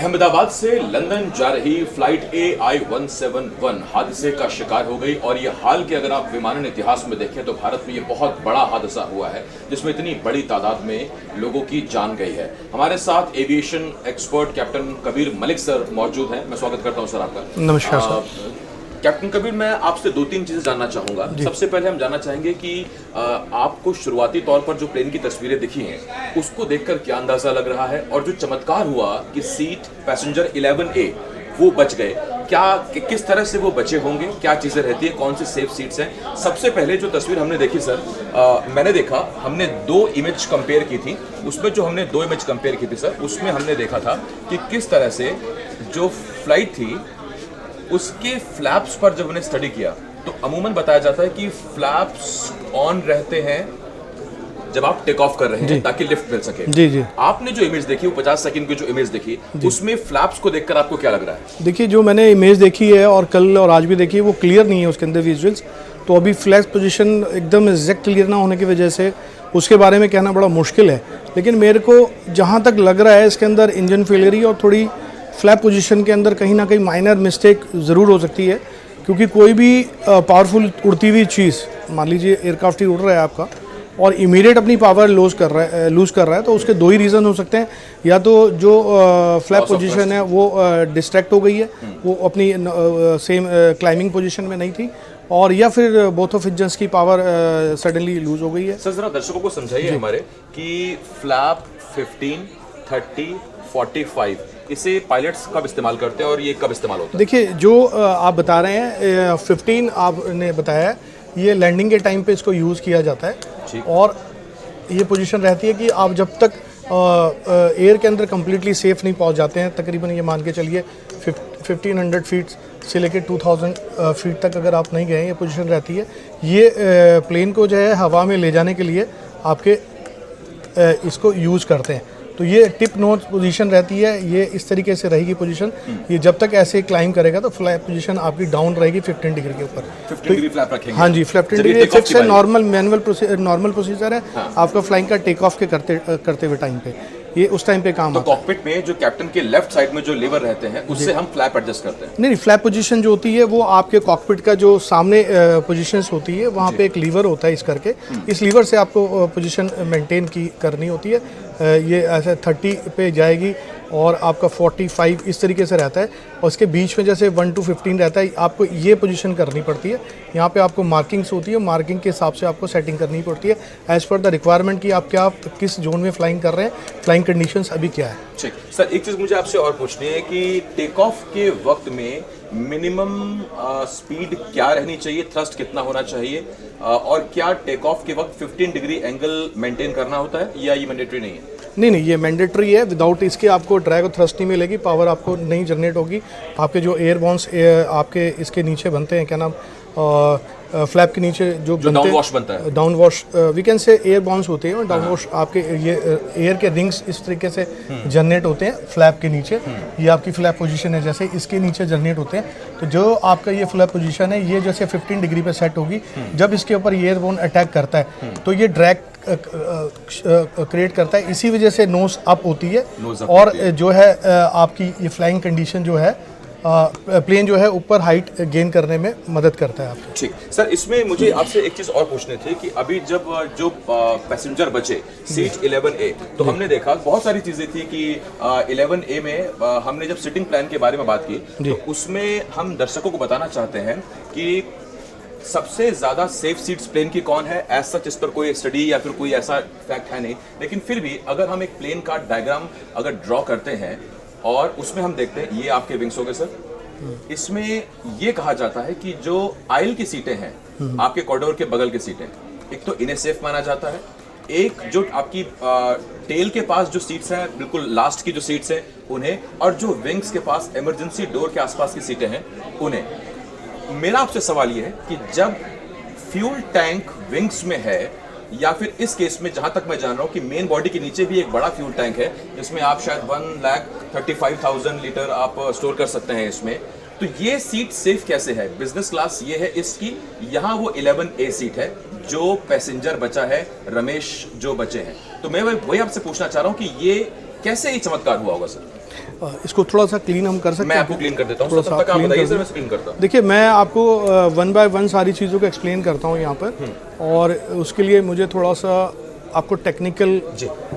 अहमदाबाद से लंदन जा रही फ्लाइट AI-171 हादसे का शिकार हो गई और ये हाल के अगर आप विमानन इतिहास में देखें तो भारत में ये बहुत बड़ा हादसा हुआ है जिसमें इतनी बड़ी तादाद में लोगों की जान गई है। हमारे साथ aviation expert captain Kabir Malik sir मौजूद हैं। मैं स्वागत करता हूं सर आपका। नमस्कार सर। कैप्टन कबीर, मैं आपसे दो तीन चीजें जानना चाहूंगा। सबसे पहले हम जानना चाहेंगे कि आपको शुरुआती तौर पर जो प्लेन की तस्वीरें दिखी हैं उसको देखकर क्या अंदाजा लग रहा है, और जो चमत्कार हुआ कि सीट पैसेंजर 11A वो बच गए, क्या किस तरह से वो बचे होंगे, क्या चीजें रहती है, कौन सी सेफ सीट्स हैं? सबसे पहले जो तस्वीर हमने देखी सर, मैंने देखा, हमने दो इमेज कंपेयर की थी। उसमें जो हमने दो इमेज कंपेयर की थी सर, उसमें हमने देखा था कि किस तरह से जो फ्लाइट थी उसके फ्लैप्स पर जब हमने स्टडी किया तो अमूमन बताया जाता है कि फ्लैप्स ऑन रहते हैं जब आप टेक ऑफ कर रहे हैं ताकि लिफ्ट मिल सके। जी जी। आपने जो इमेज देखी वो 50 सेकंड की जो इमेज देखी उसमें फ्लैप्स को देखकर आपको क्या लग रहा है? देखिए, जो मैंने इमेज देखी है और कल और आज भी देखी है वो क्लियर नहीं है उसके अंदर विजुअल्स। तो अभी फ्लैप पोजीशन एकदम एग्जैक्ट क्लियर ना होने की वजह से उसके बारे में कहना बड़ा मुश्किल है। लेकिन मेरे को जहाँ तक लग रहा है इसके अंदर इंजन फेलियर ही और थोड़ी फ्लैप पोजीशन के अंदर कहीं ना कहीं माइनर मिस्टेक ज़रूर हो सकती है, क्योंकि कोई भी पावरफुल उड़ती हुई चीज़, मान लीजिए एयरक्राफ्ट ही उड़ रहा है आपका और इमीडिएट अपनी पावर लूज़ कर रहा है तो उसके दो ही रीज़न हो सकते हैं। या तो जो फ्लैप पोजीशन है वो डिस्ट्रैक्ट हो गई है, वो अपनी सेम क्लाइंबिंग पोजीशन में नहीं थी, और या फिर बोथ ऑफ इंजन्स की पावर सडनली लूज हो गई है। सर जरा दर्शकों को समझाइए हमारे कि फ्लैप 15, 30, 45 इसे पायलट्स कब इस्तेमाल करते हैं और ये कब इस्तेमाल होता है? देखिए, जो आप बता रहे हैं 15 आपने बताया, ये लैंडिंग के टाइम पे इसको यूज़ किया जाता है और ये पोजीशन रहती है कि आप जब तक एयर के अंदर कम्प्लीटली सेफ नहीं पहुंच जाते हैं, तकरीबन ये मान के चलिए 1500 फीट से लेकर 2000 फीट तक अगर आप नहीं गए, ये पोजीशन रहती है। ये प्लेन को जो है हवा में ले जाने के लिए आपके इसको यूज़ करते हैं। तो ये टिप नोज पोजीशन रहती है, ये इस तरीके से रहेगी पोजीशन। ये जब तक ऐसे क्लाइंब करेगा तो फ्लैप पोजीशन आपकी डाउन रहेगी 15 डिग्री के ऊपर। 15 डिग्री फ्लैप रखेंगे? हाँ जी, 15 डिग्री फिक्स है, नॉर्मल प्रोसीजर है आपका फ्लाइंग का टेक ऑफ के करते हुए टाइम पे, ये उस टाइम पे काम आता है। कॉकपिट में जो कैप्टन के लेफ्ट साइड में जो लीवर रहते हैं उससे हम फ्लैप एडजस्ट करते हैं? नहीं, फ्लैप पोजीशन जो होती है वो आपके कॉकपिट का जो सामने पोजीशंस होती है वहाँ पे एक लीवर होता है इस करके, इस लीवर से आपको पोजीशन मेंटेन करनी होती है। ये ऐसे 30 पे जाएगी और आपका 45 इस तरीके से रहता है, और इसके बीच में जैसे 1 to 15 रहता है, आपको ये पोजीशन करनी पड़ती है। यहाँ पे आपको मार्किंग्स होती है, मार्किंग के हिसाब से आपको सेटिंग करनी पड़ती है एज़ पर द रिक्वायरमेंट कि आप किस जोन में फ्लाइंग कर रहे हैं, फ्लाइंग कंडीशंस अभी क्या है। ठीक सर, एक चीज़ मुझे आपसे और पूछनी है कि टेक ऑफ के वक्त में मिनिमम स्पीड क्या रहनी चाहिए, थ्रस्ट कितना होना चाहिए, और क्या टेक ऑफ के वक्त 15 डिग्री एंगल मेंटेन करना होता है या ये मैंडेटरी नहीं है? नहीं, ये मैंडेटरी है। विदाउट इसके आपको ड्रैग और थ्रस्ट नहीं मिलेगी, पावर आपको नहीं जनरेट होगी। आपके जो एयरबॉन्स आपके इसके नीचे बनते हैं, क्या नाम, फ्लैप के नीचे जो डाउन वॉश बनता है, down wash we can say airborne होते हैं, और डाउन वॉश आपके ये एयर के रिंग्स इस तरीके से जनरेट होते हैं फ्लैप के नीचे। ये आपकी फ्लैप पोजीशन है, जैसे इसके नीचे जनरेट होते हैं। तो जो आपका ये फ्लैप पोजीशन है, ये जैसे 15 डिग्री पे सेट होगी, जब इसके ऊपर एयर बोन अटैक करता है तो ये ड्रैग क्रिएट करता है, इसी वजह से नोज अप होती है, और जो है आपकी ये फ्लाइंग कंडीशन जो है प्लेन जो है ऊपर हाइट गेन करने में मदद करता है आपको। ठीक सर, इसमें मुझे आपसे एक चीज़ और पूछनी थी कि अभी जब जो पैसेंजर बचे सीट 11A, तो हमने देखा बहुत सारी चीज़ें थी कि 11A में हमने जब सिटिंग प्लान के बारे में बात की तो उसमें हम दर्शकों को बताना चाहते हैं कि सबसे ज़्यादा सेफ सीट्स प्लेन की कौन है। एज सच इस पर कोई स्टडी या फिर कोई ऐसा फैक्ट है नहीं, लेकिन फिर भी अगर हम एक प्लेन का डायग्राम अगर ड्रॉ करते हैं और उसमें हम देखते हैं, ये आपके विंग्स हो गए सर, इसमें ये कहा जाता है कि जो आइल की सीटें हैं, आपके कॉरिडोर के बगल की सीटें, एक तो इन्हें सेफ माना जाता है, एक जो आपकी टेल के पास जो सीट्स हैं, बिल्कुल लास्ट की जो सीट्स हैं उन्हें, और जो विंग्स के पास इमरजेंसी डोर के आसपास की सीटें हैं उन्हें। मेरा आपसे सवाल ये है कि जब फ्यूल टैंक विंग्स में है, या फिर इस केस में जहां तक मैं जान रहा हूं कि मेन बॉडी के नीचे भी एक बड़ा फ्यूल टैंक है जिसमें आप शायद 1,35,000 लीटर आप स्टोर कर सकते हैं इसमें, तो ये सीट सेफ कैसे है? बिजनेस क्लास ये है इसकी, यहाँ वो 11A सीट है जो पैसेंजर बचा है, रमेश जो बचे हैं। तो मैं वही आपसे पूछना चाह रहा हूँ कि ये कैसे ही चमत्कार हुआ होगा सर? इसको थोड़ा सा क्लीन हम कर सकते मैं हैं। आपको क्लीन कर देता हूँ, थोड़ा तब सा तक आप clean बताइए कर सर, दें। मैं क्लीन करता हूँ। देखिए मैं आपको 1 बाय 1 सारी चीज़ों को एक्सप्लेन करता हूँ यहाँ पर, और उसके लिए मुझे थोड़ा सा आपको टेक्निकल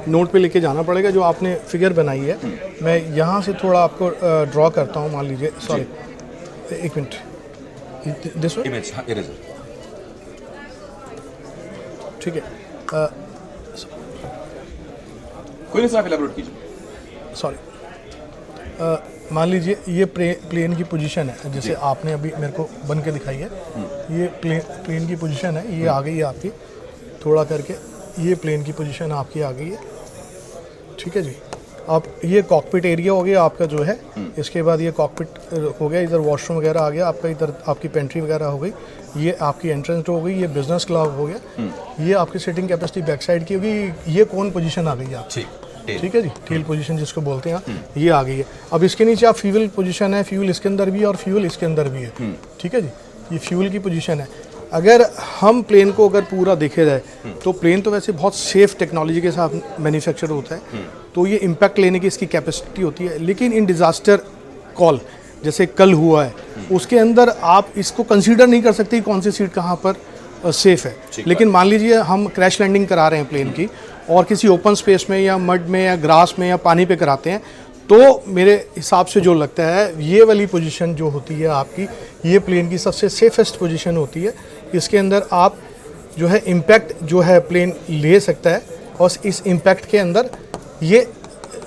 नोट पे लेके जाना पड़ेगा। जो आपने फिगर बनाई है, मैं यहाँ से थोड़ा आपको ड्रॉ करता हूँ। मान लीजिए, सॉरी एक मिनट, दिस वे, इमेज, हाँ, इरेजर। ठीक है, कोई नहीं सर, आप एलैबोरेट कीजिए। सॉरी, मान लीजिए ये प्लेन की पोजीशन है, जैसे आपने अभी मेरे को बन के दिखाई है। ये प्लेन की पोजीशन है, ये आ गई है आपकी, थोड़ा करके ये प्लेन की पोजीशन आपकी आ गई है। ठीक है जी, अब ये कॉकपिट एरिया हो गया आपका जो है। इसके बाद ये कॉकपिट हो गया, इधर वॉशरूम वगैरह आ गया आपका, इधर आपकी पेंट्री वगैरह हो गई, ये आपकी एंट्रेंस हो गई, ये बिजनेस क्लब हो गया, ये आपकी सिटिंग कैपेसिटी बैक साइड की होगी। ये कौन पोजीशन आ गई आपकी? ठीक है जी, टेल पोजीशन जिसको बोलते हैं, ये आ गई है। अब इसके नीचे आप फ्यूल पोजीशन है, फ्यूल इसके अंदर भी है और फ्यूल इसके अंदर भी है। ठीक है जी, ये फ्यूल की पोजीशन है। अगर हम प्लेन को अगर पूरा देखे जाए तो प्लेन तो वैसे बहुत सेफ टेक्नोलॉजी के साथ मैन्युफैक्चर होता है, तो ये इम्पैक्ट लेने की इसकी कैपेसिटी होती है। लेकिन इन डिज़ास्टर कॉल जैसे कल हुआ है, उसके अंदर आप इसको कंसीडर नहीं कर सकते कौन सी सीट कहाँ पर सेफ है। लेकिन मान लीजिए हम क्रैश लैंडिंग करा रहे हैं प्लेन की, और किसी ओपन स्पेस में या मड में या ग्रास में या पानी पे कराते हैं, तो मेरे हिसाब से जो लगता है ये वाली पोजीशन जो होती है आपकी, ये प्लेन की सबसे सेफेस्ट पोजीशन होती है। इसके अंदर आप जो है इम्पैक्ट जो है प्लेन ले सकता है, और इस इम्पैक्ट के अंदर ये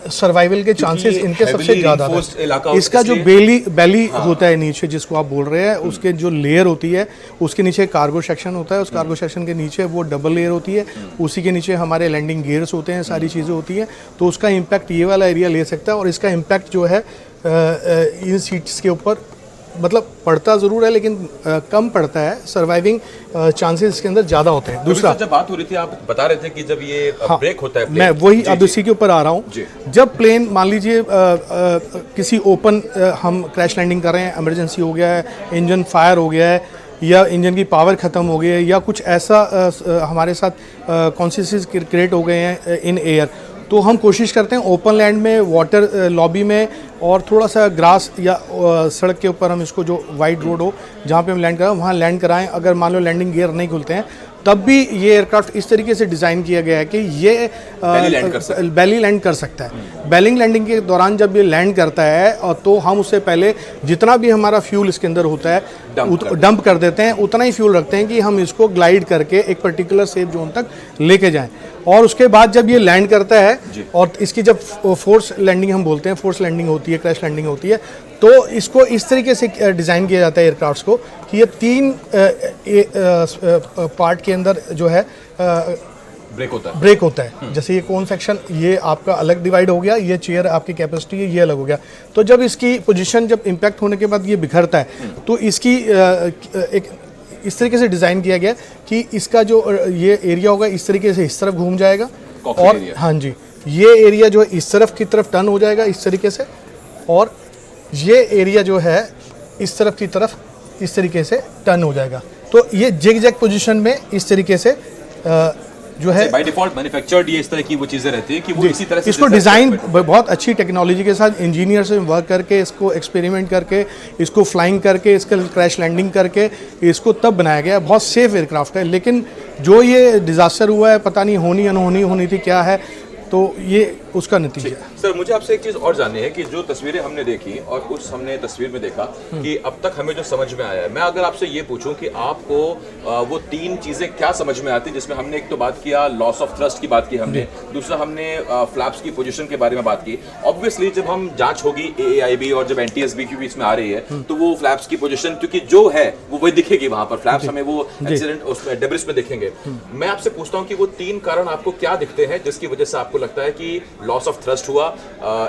सर्वाइवल के चांसेस इनके सबसे ज़्यादा है। इसका जो बेली होता है नीचे, जिसको आप बोल रहे हैं, उसके जो लेयर होती है, उसके नीचे कार्गो सेक्शन होता है, उस कार्गो सेक्शन के नीचे वो डबल लेयर होती है, उसी के नीचे हमारे लैंडिंग गियर्स होते हैं, सारी चीज़ें होती हैं। तो उसका इम्पैक्ट ये वाला एरिया ले सकता है, और इसका इम्पैक्ट जो है इन सीट्स के ऊपर मतलब पड़ता ज़रूर है, लेकिन कम पड़ता है। सर्वाइविंग चांसेस इसके अंदर ज़्यादा होते हैं। दूसरा, जब बात हो रही थी, आप बता रहे थे कि जब ये ब्रेक होता है, मैं वही अब इसी के ऊपर आ रहा हूँ। जब प्लेन मान लीजिए किसी ओपन हम क्रैश लैंडिंग कर रहे हैं, इमरजेंसी हो गया है, इंजन फायर हो गया है, या इंजन की पावर ख़त्म हो गई है, या कुछ ऐसा हमारे साथ कॉन्सिक्वेंसेस क्रिएट हो गए हैं इन एयर, तो हम कोशिश करते हैं ओपन लैंड में, वाटर लॉबी में, और थोड़ा सा ग्रास या सड़क के ऊपर हम इसको जो वाइड रोड हो जहाँ पे हम लैंड कराएं, वहाँ लैंड कराएं। अगर मान लो लैंडिंग गियर नहीं खुलते हैं, तब भी ये एयरक्राफ्ट इस तरीके से डिज़ाइन किया गया है कि ये बैली लैंड कर सकता है। बैलिंग लैंडिंग के दौरान जब ये लैंड करता है, तो हम उससे पहले जितना भी हमारा फ्यूल इसके अंदर होता है डंप कर देते हैं, उतना ही फ्यूल रखते हैं कि हम इसको ग्लाइड करके एक पर्टिकुलर सेफ जोन तक लेके जाएं। और उसके बाद जब ये लैंड करता है, और इसकी जब फोर्स लैंडिंग हम बोलते हैं, फोर्स लैंडिंग होती है, क्रैश लैंडिंग होती है, तो इसको इस तरीके से डिज़ाइन किया जाता है एयरक्राफ्ट्स को कि ये 3 पार्ट के अंदर जो है ब्रेक होता है। जैसे ये कौन सेक्शन, ये आपका अलग डिवाइड हो गया, ये चेयर आपकी कैपेसिटी है, ये अलग हो गया। तो जब इसकी पोजीशन जब इम्पैक्ट होने के बाद ये बिखरता है, तो इसकी एक इस तरीके से डिज़ाइन किया गया कि इसका जो ये एरिया होगा इस तरीके से इस तरफ घूम जाएगा, और हाँ जी, ये एरिया जो है इस तरफ की तरफ टर्न हो जाएगा इस तरीके से, और ये एरिया जो है इस तरफ की तरफ इस तरीके से टर्न हो जाएगा। तो ये जिग-जैग पोजीशन में इस तरीके से जो है बाय डिफॉल्ट मैन्युफैक्चर्ड ये इस तरह की वो चीज़ें रहती हैं कि वो इसी तरह से इसको डिज़ाइन बहुत अच्छी टेक्नोलॉजी के साथ इंजीनियर से वर्क करके, इसको एक्सपेरिमेंट करके, इसको फ्लाइंग करके, इसका क्रैश लैंडिंग करके इसको तब बनाया गया। बहुत सेफ एयरक्राफ्ट है। लेकिन जो ये डिज़ास्टर हुआ है, पता नहीं होनी अनहोनी होनी थी क्या है, तो ये उसका नतीजा। सर मुझे आपसे एक चीज़ और जाननी है कि जो तस्वीरें हमने देखी और कुछ हमने तस्वीर में देखा कि अब तक हमें जो समझ में आया है, मैं अगर आपसे ये पूछूं कि आपको वो 3 चीज़ें क्या समझ में आती, जिसमें हमने एक तो बात किया लॉस ऑफ थ्रस्ट की बात की हमने, दूसरा हमने फ्लैप्स की पोजीशन के बारे में बात की। ऑब्वियसली जब हम जांच होगी AAIB और जब NTSB की भी इसमें आ रही है, तो वो फ्लैप्स की पोजीशन क्योंकि जो है वो वही दिखेगी वहां पर, फ्लैप्स हमें वो एक्सीडेंट उसमें डेब्रिस में दिखेंगे। मैं आपसे पूछता हूँ कि वो 3 कारण आपको क्या दिखते हैं जिसकी वजह से आपको लगता है कि लॉस ऑफ थ्रस्ट हुआ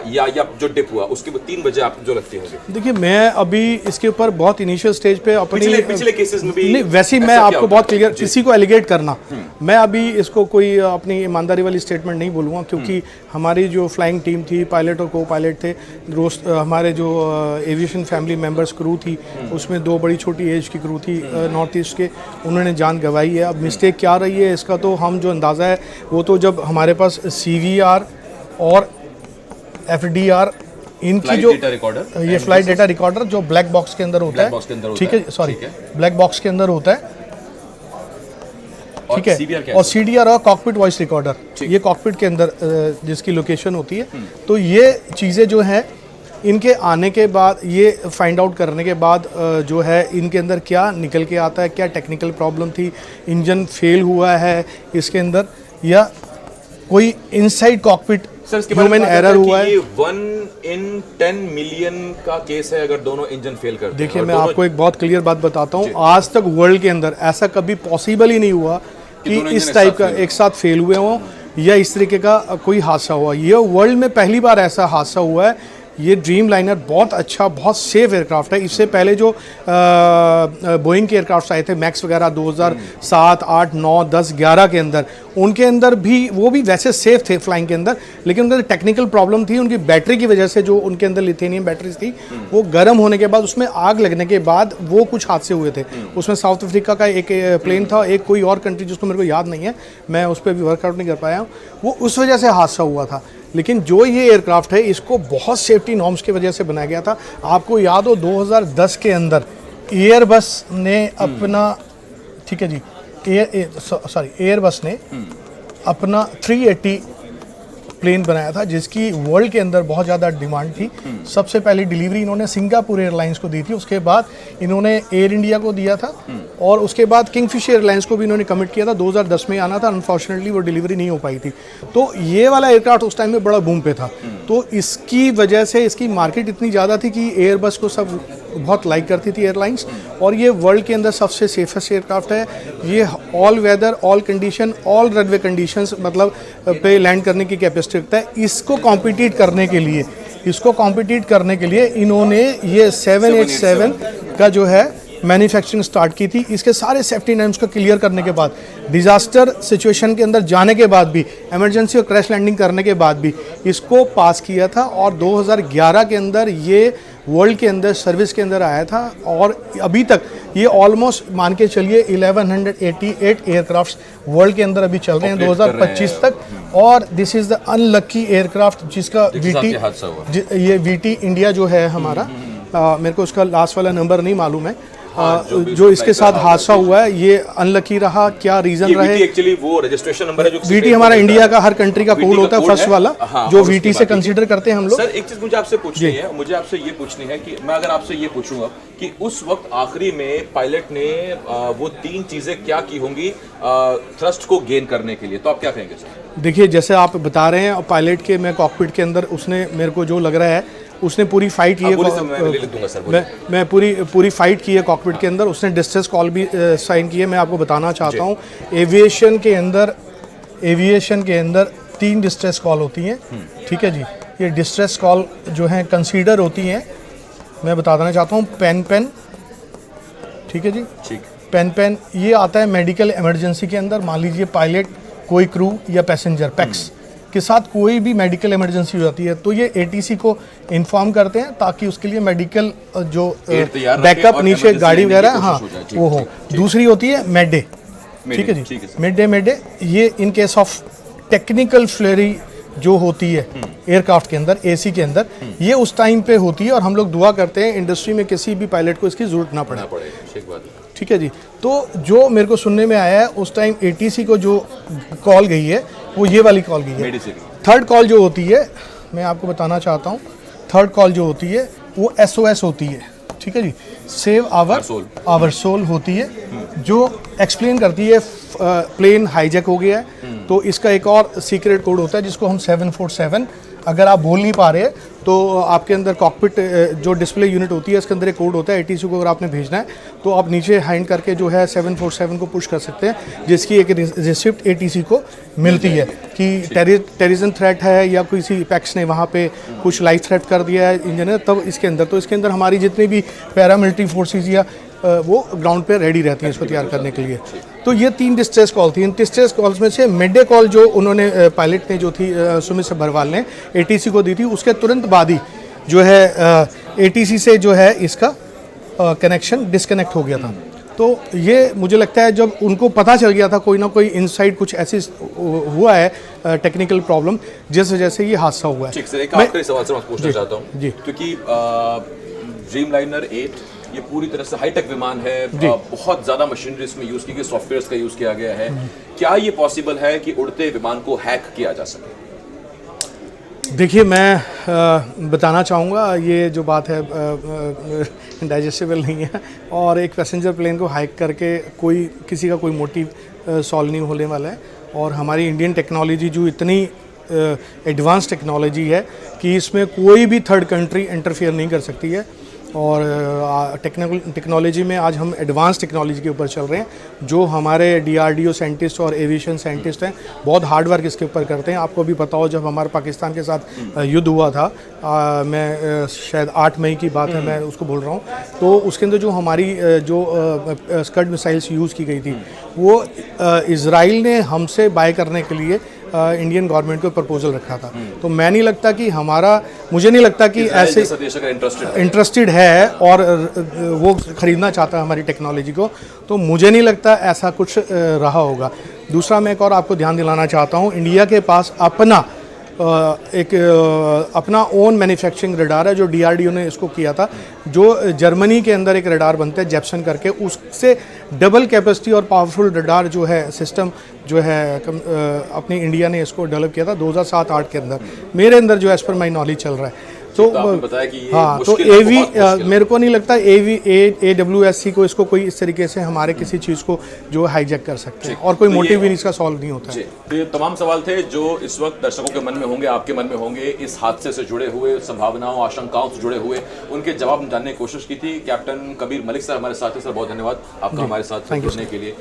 या जो डिप हुआ, उसकी वो 3 वजह आपको जो लगती होगी? देखिए, मैं अभी इसके ऊपर बहुत इनिशियल स्टेज पे अपनी पिछले केसेस में भी नहीं, वैसे मैं आपको बहुत क्लियर, किसी को एलिगेट करना, मैं अभी इसको कोई अपनी ईमानदारी वाली स्टेटमेंट नहीं बोलूँगा, क्योंकि हमारी जो फ्लाइंग टीम थी, पायलट और को पायलट थे, हमारे जो एविएशन फैमिली मेंबर्स क्रू थी, उसमें 2 बड़ी छोटी एज की क्रू थी नॉर्थ ईस्ट के, उन्होंने जान गंवाई है। अब मिस्टेक क्या रही है इसका तो हम जो अंदाज़ा है वो तो जब हमारे पास CVR और FDR इनकी जो डेटा रिकॉर्डर, ये फ्लाइट डेटा रिकॉर्डर जो ब्लैक बॉक्स के अंदर होता ब्लैक बॉक्स के अंदर है, होता ठीक है, सॉरी, ब्लैक बॉक्स के अंदर होता है, ठीक है, और CDR और कॉकपिट वॉइस रिकॉर्डर, ये कॉकपिट के अंदर जिसकी लोकेशन होती है। तो ये चीज़ें जो है इनके आने के बाद, ये फाइंड आउट करने के बाद जो है इनके अंदर क्या निकल के आता है, क्या टेक्निकल प्रॉब्लम थी, इंजन फेल हुआ है इसके अंदर, या कोई इनसाइड कॉकपिट ह्यूमन एरर हुआ है। 1 in 10 मिलियन का केस है अगर दोनों इंजन फेल करते हैं। देखिए मैं आपको एक बहुत क्लियर बात बताता हूँ, आज तक वर्ल्ड के अंदर ऐसा कभी पॉसिबल ही नहीं हुआ कि इस टाइप का एक साथ फेल हुए हों या इस तरीके का कोई हादसा हुआ। ये वर्ल्ड में पहली बार ऐसा हादसा हुआ है। ये ड्रीम लाइनर बहुत अच्छा, बहुत सेफ एयरक्राफ्ट है। इससे पहले जो बोइंग के एयरक्राफ्ट आए थे मैक्स वगैरह 2007, 8, 9, 10, 11 के अंदर, उनके अंदर भी वो भी वैसे सेफ थे फ्लाइंग के अंदर, लेकिन उनके टेक्निकल प्रॉब्लम थी। उनकी बैटरी की वजह से, जो उनके अंदर लिथियम बैटरीज थी, वो गर्म होने के बाद, उसमें आग लगने के बाद वो कुछ हादसे हुए थे। उसमें साउथ अफ्रीका का एक प्लेन था, एक कोई और कंट्री जिसको मेरे को याद नहीं है, मैं उस पर भी वर्कआउट नहीं कर पाया हूँ, वो उस वजह से हादसा हुआ था। लेकिन जो ये एयरक्राफ्ट है इसको बहुत सेफ्टी नॉर्म्स की वजह से बनाया गया था। आपको याद हो 2010 के अंदर एयरबस ने अपना, ठीक है जी, एयरबस ने अपना 380 प्लेन बनाया था जिसकी वर्ल्ड के अंदर बहुत ज़्यादा डिमांड थी। सबसे पहली डिलीवरी इन्होंने सिंगापुर एयरलाइंस को दी थी, उसके बाद इन्होंने एयर इंडिया को दिया था, और उसके बाद किंगफिशर एयरलाइंस को भी इन्होंने कमिट किया था। 2010 में आना था, अनफॉर्चुनेटली वो डिलीवरी नहीं हो पाई थी। तो ये वाला एयरक्राफ्ट उस टाइम में बड़ा बूम पे था। तो इसकी वजह से इसकी मार्केट इतनी ज़्यादा थी कि एयरबस को सब बहुत लाइक करती थी एयरलाइंस, और ये वर्ल्ड के अंदर सबसे सेफेस्ट एयरक्राफ्ट है। ये all weather, all condition, all runway conditions मतलब पे लैंड करने की कैपेसिटी रखता है। इसको कॉम्पिटिट करने के लिए इन्होंने ये 787 का जो है मैन्युफैक्चरिंग स्टार्ट की थी। इसके सारे सेफ्टी नॉर्म्स को क्लियर करने के बाद, डिज़ास्टर सिचुएशन के अंदर जाने के बाद भी, इमरजेंसी और क्रैश लैंडिंग करने के बाद भी इसको पास किया था, और 2011 के अंदर ये वर्ल्ड के अंदर सर्विस के अंदर आया था। और अभी तक ये ऑलमोस्ट मान के चलिए 1188 एयरक्राफ्ट वर्ल्ड के अंदर अभी चल रहे हैं 2025 तक। और this is the unlucky aircraft जिसका ये VT इंडिया जो है हमारा, मेरे को उसका लास्ट वाला नंबर नहीं मालूम है, जो इसके साथ हादसा हुआ है, ये अनलकी रहा। क्या रीजन रहे? एक्चुअली वो रजिस्ट्रेशन नंबर है जो VT हमारा इंडिया का हर कंट्री का कोड होता है, फर्स्ट वाला, जो VT से कंसीडर करते हैं हम लोग। सर एक चीज मुझे आपसे पूछनी है, मुझे आपसे ये पूछनी है कि मैं अगर आपसे ये पूछूंगा कि उस वक्त आखिरी में पायलट ने वो 3 चीजें क्या की होंगी थ्रस्ट को गेन करने के लिए, तो आप क्या कहेंगे सर? देखिए जैसे आप बता रहे हैं, पायलट के मैं कॉकपिट के अंदर उसने, मेरे को जो लग रहा है, उसने पूरी फाइट की है, मैं पूरी फाइट की है कॉकपिट के अंदर। उसने डिस्ट्रेस कॉल भी साइन की है। मैं आपको बताना चाहता हूँ, एविएशन के अंदर 3 डिस्ट्रेस कॉल होती हैं, ठीक है जी। ये डिस्ट्रेस कॉल जो हैं कंसीडर होती हैं, मैं बता देना चाहता हूँ, पेन, ठीक है जी, पेन ये आता है मेडिकल इमरजेंसी के अंदर। मान लीजिए पायलट, कोई क्रू या पैसेंजर पैक्स के साथ कोई भी मेडिकल इमरजेंसी हो जाती है, तो ये ATC को इन्फॉर्म करते हैं ताकि उसके लिए मेडिकल जो बैकअप नीचे गाड़ी वगैरह, हाँ वो हो। दूसरी होती है मेडे, ठीक है जी, मेडे ये इन केस ऑफ टेक्निकल फ्लेरी जो होती है एयरक्राफ्ट के अंदर, AC के अंदर, ये उस टाइम पे होती है। और हम लोग दुआ करते हैं इंडस्ट्री में किसी भी पायलट को इसकी ज़रूरत ना पड़े, ठीक है जी। तो जो मेरे को सुनने में आया है, उस टाइम ATC को जो कॉल गई है वो ये वाली कॉल गई है। थर्ड कॉल जो होती है, मैं आपको बताना चाहता हूँ, थर्ड कॉल जो होती है वो SOS होती है, ठीक है जी, सेव आवर सोल होती है, जो एक्सप्लेन करती है प्लेन हाईजैक हो गया है। तो इसका एक और सीक्रेट कोड होता है जिसको हम 747, अगर आप बोल नहीं पा रहे तो आपके अंदर कॉकपिट जो डिस्प्ले यूनिट होती है, इसके अंदर एक कोड होता है। ATC को अगर आपने भेजना है तो आप नीचे हैंड करके जो है 747 को पुश कर सकते हैं, जिसकी एक रिसिप्ट ATC को मिलती है कि टेररिज्म थ्रेट है या किसी पैक्स ने वहाँ पे कुछ लाइव थ्रेट कर दिया है इंजन है, तब इसके अंदर, तो इसके अंदर हमारी जितनी भी पैरामिलिट्री फोर्सेज या वो ग्राउंड पे रेडी रहती हैं इसको तैयार करने के लिए। तो ये 3 डिस्ट्रेस कॉल थी। इन डिस्ट्रेस कॉल्स में से मिडडे कॉल जो उन्होंने पायलट ने जो थी सुमित सभरवाल ने ATC को दी थी, उसके तुरंत बाद ही जो है ATC से जो है इसका कनेक्शन डिस्कनेक्ट हो गया था। तो ये मुझे लगता है जब उनको पता चल गया था कोई ना कोई इनसाइड कुछ ऐसी हुआ है टेक्निकल प्रॉब्लम जिस वजह से ये हादसा हुआ है। ठीक सर, एक आखिरी सवाल से मैं पूछना चाहता हूँ जी। क्योंकि ड्रीमलाइनर 8 ये पूरी तरह से हाईटेक विमान है, बहुत ज़्यादा मशीनरी इसमें यूज़ की गई, सॉफ्टवेयर्स का यूज़ किया गया है, क्या ये पॉसिबल है कि उड़ते विमान को हैक किया जा सके? देखिए, मैं बताना चाहूँगा ये जो बात है डाइजेस्टेबल नहीं है, और एक पैसेंजर प्लेन को हाइक करके कोई किसी का कोई मोटिव सॉल्व नहीं होने वाला है। और हमारी इंडियन टेक्नोलॉजी जो इतनी एडवांस टेक्नोलॉजी है कि इसमें कोई भी थर्ड कंट्री इंटरफेयर नहीं कर सकती है। और टेक्नोलॉजी में आज हम एडवांस टेक्नोलॉजी के ऊपर चल रहे हैं। जो हमारे DRDO साइंटिस्ट और एविएशन साइंटिस्ट हैं बहुत हार्ड वर्क इसके ऊपर करते हैं। आपको भी पता हो, जब हमारे पाकिस्तान के साथ युद्ध हुआ था, मैं शायद 8 मई की बात है, मैं उसको बोल रहा हूँ, तो उसके अंदर जो हमारी जो स्कड मिसाइल्स यूज़ की गई थी वो इज़राइल ने हमसे बाय करने के लिए इंडियन गवर्नमेंट को प्रपोजल रखा था। तो मैं नहीं लगता कि मुझे नहीं लगता कि ऐसे इंटरेस्टेड है और वो ख़रीदना चाहता है हमारी टेक्नोलॉजी को, तो मुझे नहीं लगता ऐसा कुछ रहा होगा। दूसरा, मैं एक और आपको ध्यान दिलाना चाहता हूँ, इंडिया के पास अपना ओन मैन्युफैक्चरिंग रडार है जो DRDO ने इसको किया था, जो जर्मनी के अंदर एक रडार बनता है जेप्सन करके, उससे डबल कैपेसिटी और पावरफुल रडार जो है सिस्टम जो है अपनी इंडिया ने इसको डेवलप किया था 2007-8 के अंदर, मेरे अंदर जो एज पर माई नॉलेज चल रहा है। तो बताया कि ये हाँ, तो मेरे को नहीं लगता AWSC को इसको कोई इस तरीके से हमारे किसी चीज़ को जो हाईजैक कर सकते हैं, और कोई मोटिव भी इसका सॉल्व नहीं होता है। तो ये तमाम सवाल थे जो इस वक्त दर्शकों के मन में होंगे, आपके मन में होंगे, इस हादसे से जुड़े हुए, संभावनाओं, आशंकाओं से जुड़े हुए, उनके जवाब जानने की कोशिश की थी। कैप्टन कबीर मलिक सर हमारे साथ हैं। सर, बहुत धन्यवाद आपका हमारे साथ जुड़ने के लिए।